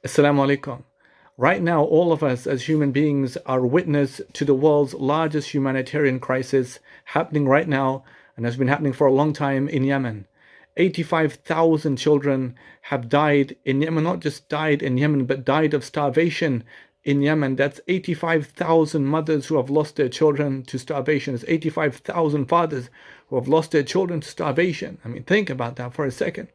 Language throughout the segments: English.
Assalamu alaikum. Right now, all of us as human beings are witness to the world's largest humanitarian crisis happening right now and has been happening for a long time in Yemen. 85,000 children have died in Yemen, not just died in Yemen, but died of starvation in Yemen. That's 85,000 mothers who have lost their children to starvation. It's 85,000 fathers who have lost their children to starvation. I mean, think about that for a second.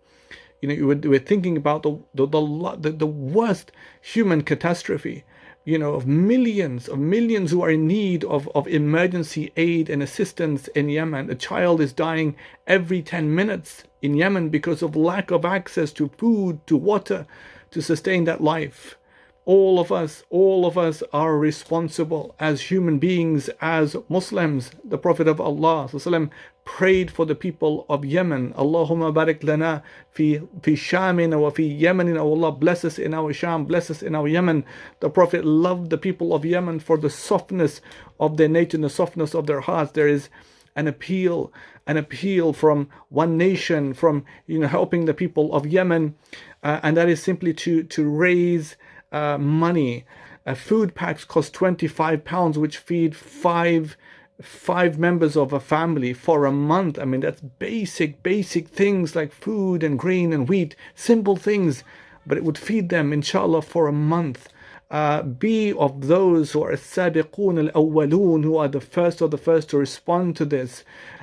We're thinking about the worst human catastrophe, of millions who are in need of emergency aid and assistance in Yemen. A child is dying every 10 minutes in Yemen because of lack of access to food, to water, to sustain that life. All of us are responsible as human beings, as Muslims. The Prophet of Allah ﷺ prayed for the people of Yemen. Allahumma barik lana fi Shamina wa fi Yemenin. Oh Allah, bless us in our Sham, bless us in our Yemen. The Prophet loved the people of Yemen for the softness of their nature and the softness of their hearts. There is an appeal from one nation, from helping the people of Yemen, and that is simply to raise money. Food packs cost £25, which feed five members of a family for a month. I mean, that's basic things like food and grain and wheat, simple things, but it would feed them, inshallah, for a month. Be of those who are as-sabiqun al-awwalun, who are the first to respond to this.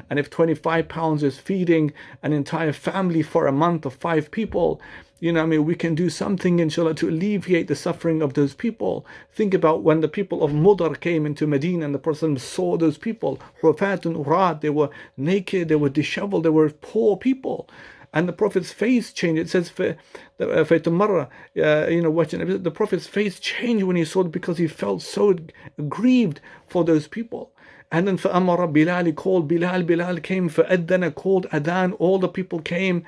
And if £25 is feeding an entire family for a month of 5 people, we can do something, inshallah, to alleviate the suffering of those people. Think about when the people of Mudar came into Medina and the Prophet saw those people, hufatun urat, they were naked, they were disheveled, they were poor people. And the Prophet's face changed. It says, the Prophet's face changed when he saw it because he felt so grieved for those people. And then فَأَمَرَ Bilal, he called Bilal. Bilal came, فَأَدَّنَ, called Adhan. All the people came.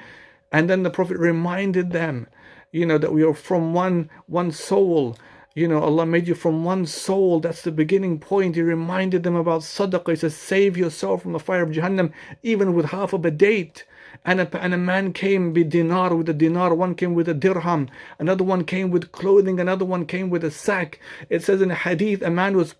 And then the Prophet reminded them, that we are from one soul. Allah made you from one soul. That's the beginning point. He reminded them about sadaqah. He says, save yourself from the fire of Jahannam, even with half of a date. And a man came with a dinar, one came with a dirham, another one came with clothing, another one came with a sack. It says in a hadith, a man was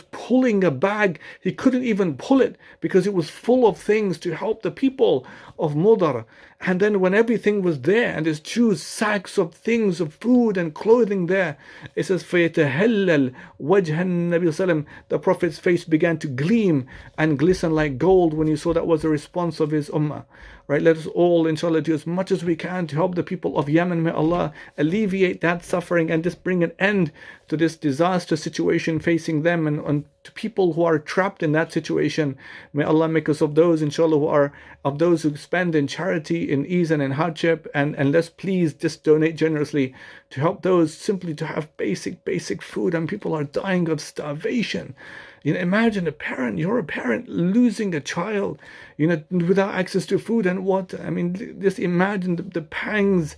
pulling a bag. He couldn't even pull it because it was full of things to help the people of Mudar. And then when everything was there, and there's 2 sacks of things, of food and clothing there, it says, فَيَتَهَلَّلْ وَجْهَ النَّبِيِّ ﷺ, the Prophet's face began to gleam and glisten like gold when he saw that was the response of his ummah. Right? Let us all, inshallah, do as much as we can to help the people of Yemen. May Allah alleviate that suffering and just bring an end to this disaster situation facing them, and to people who are trapped in that situation. May Allah make us of those, inshallah, who are of those who spend in charity, in ease and in hardship, and let's please just donate generously to help those simply to have basic food. And people are dying of starvation. Imagine you're a parent losing a child, without access to food and water. I mean, just imagine the pangs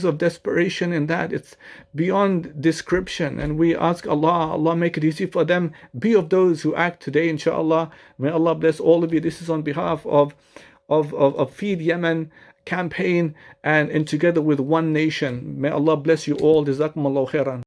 of desperation in that. It's beyond description. And we ask Allah make it easy for them. Be of those who act today, inshallah. May Allah bless all of you. This is on behalf of Feed Yemen campaign and together with One Nation. May Allah bless you all. Jazakumullahu khairan.